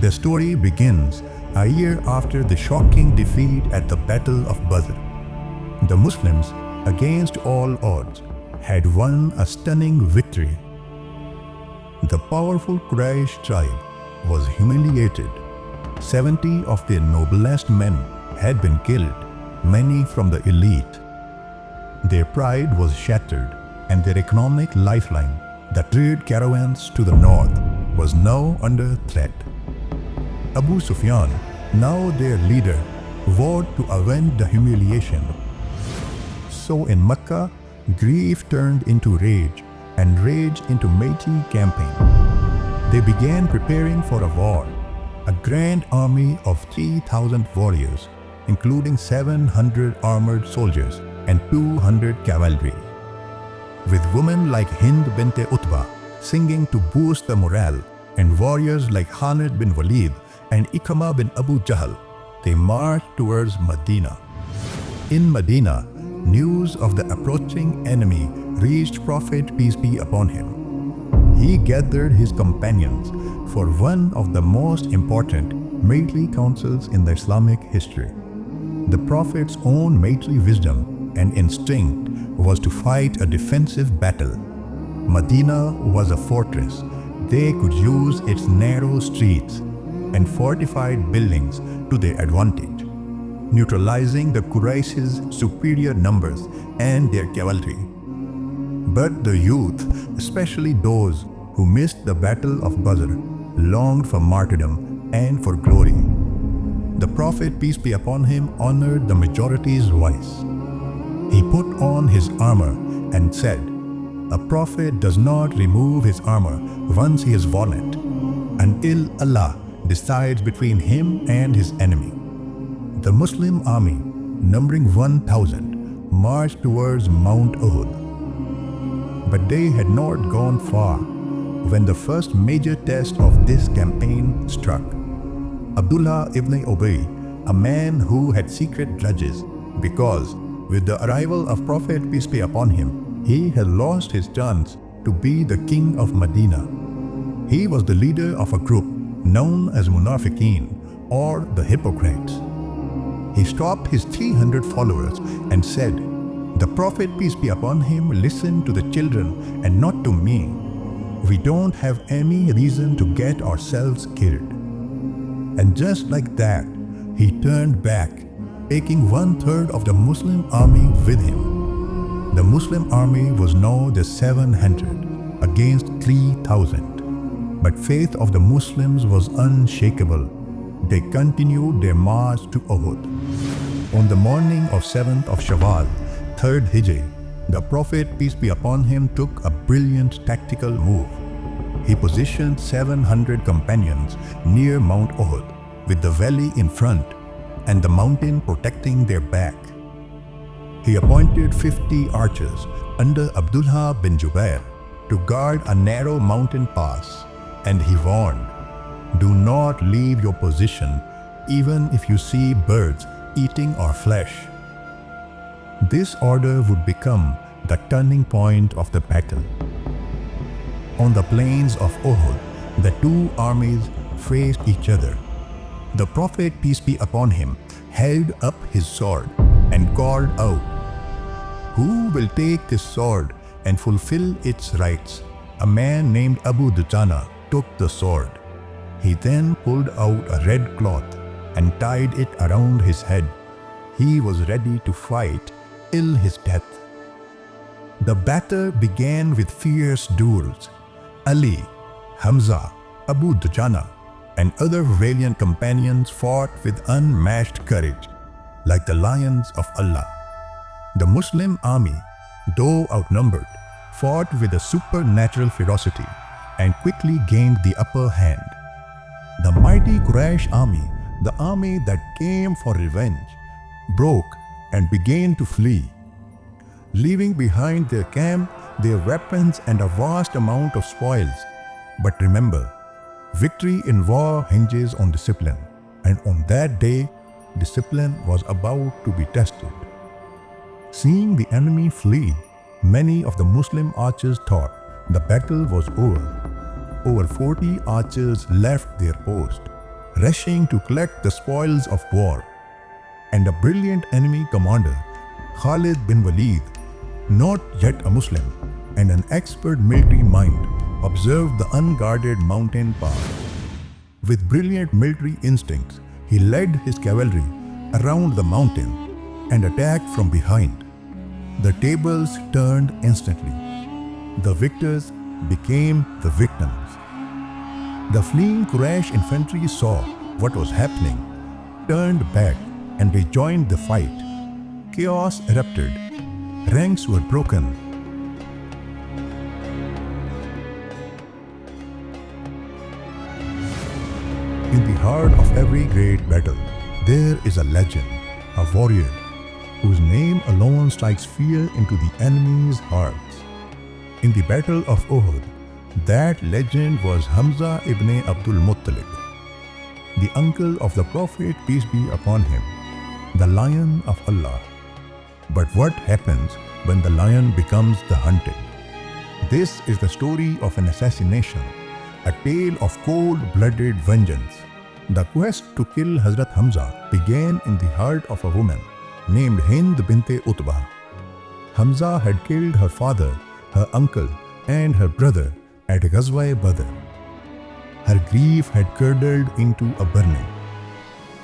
The story begins a year after the shocking defeat at the Battle of Badr. The Muslims, against all odds, had won a stunning victory. The powerful Quraysh tribe was humiliated. 70 of their noblest men had been killed, many from the elite. Their pride was shattered, and their economic lifeline, the trade caravans to the north, was now under threat. Abu Sufyan, now their leader, vowed to avenge the humiliation. So in Mecca, grief turned into rage, and rage into mighty campaign. They began preparing for a war. A grand army of 3,000 warriors, including 700 armored soldiers and 200 cavalry. With women like Hind bint Utbah singing to boost the morale, and warriors like Khalid bin Walid and Ikramah bin Abu Jahl, they marched towards Madinah. In Madinah, news of the approaching enemy reached Prophet peace be upon him. He gathered his companions for one of the most important military councils in the Islamic history. The Prophet's own military wisdom and instinct was to fight a defensive battle. Medina was a fortress. They could use its narrow streets and fortified buildings to their advantage, neutralizing the Quraysh's superior numbers and their cavalry. But the youth, especially those who missed the Battle of Badr, longed for martyrdom and for glory. The Prophet, peace be upon him, honored the majority's voice. He put on his armor and said, "A prophet does not remove his armor once he has worn it, until Allah decides between him and his enemy." The Muslim army, numbering 1,000, marched towards Mount Uhud. But they had not gone far when the first major test of this campaign struck. Abdullah ibn Ubayy, a man who had secret grudges because, with the arrival of Prophet peace be upon him, he had lost his chance to be the king of Madinah. He was the leader of a group known as Munafiqeen, or the Hypocrites. He stopped his 300 followers and said, "The Prophet peace be upon him listened to the children and not to me. We don't have any reason to get ourselves killed." And just like that, he turned back, taking 1/3 of the Muslim army with him. The Muslim army was now just 700 against 3,000. But faith of the Muslims was unshakable. They continued their march to Uhud. On the morning of 7th of Shwaal, 3rd Hijri, the Prophet peace be upon him took a brilliant tactical move. He positioned 700 companions near Mount Uhud, with the valley in front and the mountain protecting their back. He appointed 50 archers under Abdullah bin Jubair to guard a narrow mountain pass, and he warned, "Do not leave your position even if you see birds eating our flesh." This order would become the turning point of the battle. On the plains of Uhud, the two armies faced each other. The Prophet peace be upon him held up his sword and called out, "Who will take this sword and fulfill its rights?" A man named Abu Dujanah took the sword. He then pulled out a red cloth and tied it around his head. He was ready to fight till his death. The battle began with fierce duels. Ali, Hamza, Abu Dujanah, and other valiant companions fought with unmatched courage, like the lions of Allah. The Muslim army, though outnumbered, fought with a supernatural ferocity and quickly gained the upper hand. The mighty Quraysh army, the army that came for revenge, broke and began to flee, leaving behind their camp, their weapons, and a vast amount of spoils. But remember, victory in war hinges on discipline, and on that day, discipline was about to be tested. Seeing the enemy flee, many of the Muslim archers thought the battle was over. Over 40 archers left their post. rushing to collect the spoils of war. And a brilliant enemy commander, Khalid bin Walid, not yet a Muslim and an expert military mind, observed the unguarded mountain path. With brilliant military instincts, he led his cavalry around the mountain and attacked from behind. The tables turned instantly. The victors became the victims. The fleeing Quraysh infantry saw what was happening, turned back and rejoined the fight. Chaos erupted. Ranks were broken. In the heart of every great battle, there is a legend, a warrior, whose name alone strikes fear into the enemy's hearts. In the Battle of Uhud, that legend was Hamza ibn Abdul-Muttalib, the uncle of the Prophet, peace be upon him, the lion of Allah. But what happens when the lion becomes the hunted? This is the story of an assassination, a tale of cold-blooded vengeance. The quest to kill Hazrat Hamza began in the heart of a woman named Hind bint Utbah. Hamza had killed her father, her uncle, and her brother at Ghazwa Badr. Her grief had curdled into a burning.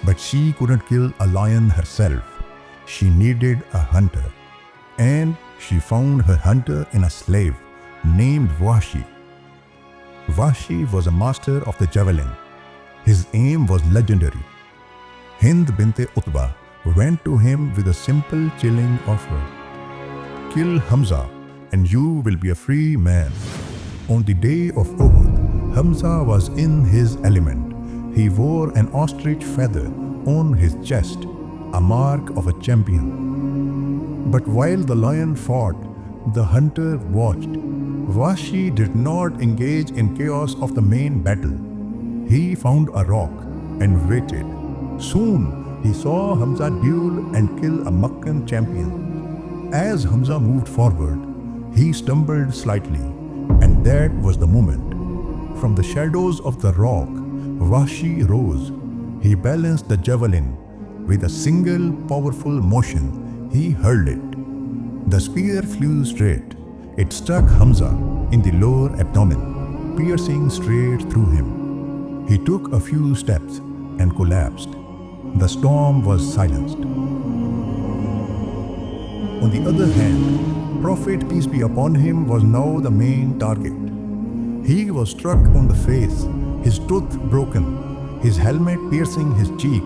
But she couldn't kill a lion herself. She needed a hunter. And she found her hunter in a slave named Wahshi. Wahshi was a master of the javelin. His aim was legendary. Hind bint Utbah went to him with a simple chilling offer. Kill Hamza and you will be a free man. On the day of Uhud, Hamza was in his element. He wore an ostrich feather on his chest, a mark of a champion. But while the lion fought, the hunter watched. Wahshi did not engage in chaos of the main battle. He found a rock and waited. Soon he saw Hamza duel and kill a Meccan champion. As Hamza moved forward, he stumbled slightly, and that was the moment. From the shadows of the rock, Wahshi rose. He balanced the javelin. With a single powerful motion, he hurled it. The spear flew straight. It struck Hamza in the lower abdomen, piercing straight through him. He took a few steps and collapsed. The storm was silenced. On the other hand, Prophet, peace be upon him, was now the main target. He was struck on the face, his tooth broken, his helmet piercing his cheek,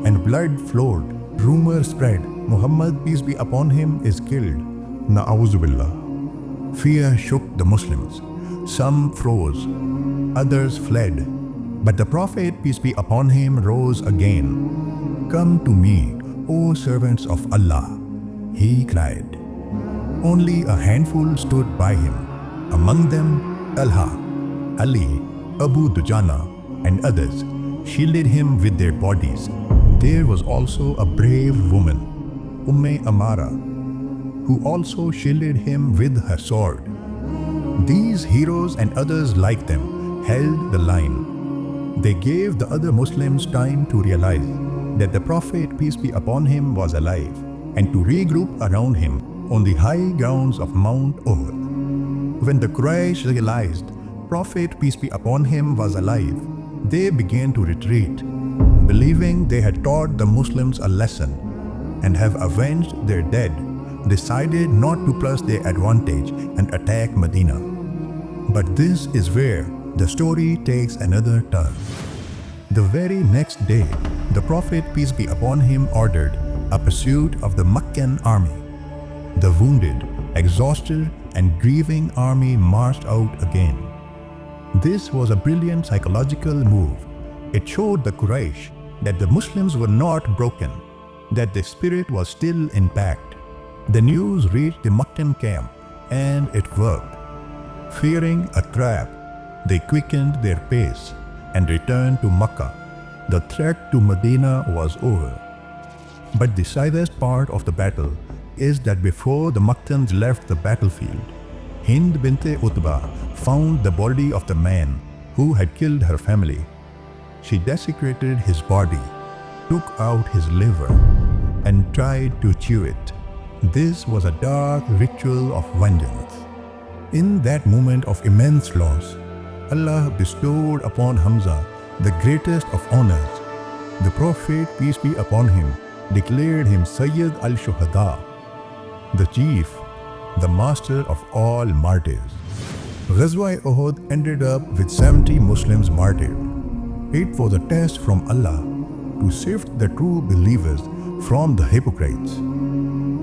and blood flowed. Rumor spread, Muhammad, peace be upon him, is killed. Na'awzu billah. Fear shook the Muslims. Some froze, others fled. But the Prophet, peace be upon him, rose again. Come to me, O servants of Allah, he cried. Only a handful stood by him. Among them, Talha, Ali, Abu Dujanah, and others shielded him with their bodies. There was also a brave woman, Ummah Amara, who also shielded him with her sword. These heroes and others like them held the line. They gave the other Muslims time to realize that the Prophet, peace be upon him, was alive, and to regroup around him on the high grounds of Mount Uhud. When the Quraysh realized Prophet, peace be upon him, was alive, they began to retreat, believing they had taught the Muslims a lesson and have avenged their dead, decided not to press their advantage and attack Medina. But this is where the story takes another turn. The very next day, the Prophet, peace be upon him, ordered a pursuit of the Meccan army. The wounded, exhausted, and grieving army marched out again. This was a brilliant psychological move. It showed the Quraysh that the Muslims were not broken, that their spirit was still intact. The news reached the Meccan camp, and it worked. Fearing a trap, they quickened their pace and returned to Mecca. The threat to Medina was over. But the saddest part of the battle is that before the Meccans left the battlefield, Hind bint Utbah found the body of the man who had killed her family. She desecrated his body, took out his liver, and tried to chew it. This was a dark ritual of vengeance. In that moment of immense loss, Allah bestowed upon Hamza the greatest of honors. The Prophet, peace be upon him, declared him Sayyid al-Shuhada, the chief, the master of all martyrs. Ghazwa Uhud ended up with 70 Muslims martyred. It was a test from Allah to sift the true believers from the hypocrites,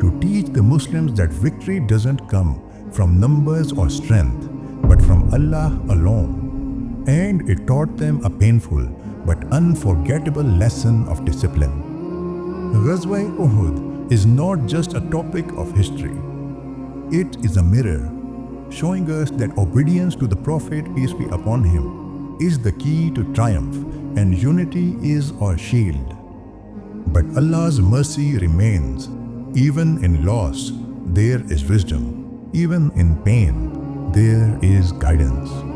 to teach the Muslims that victory doesn't come from numbers or strength, but from Allah alone. And it taught them a painful but unforgettable lesson of discipline. Ghazwa Uhud is not just a topic of history. It is a mirror showing us that obedience to the Prophet, peace be upon him, is the key to triumph and unity is our shield. But Allah's mercy remains. Even in loss, there is wisdom. Even in pain, there is guidance.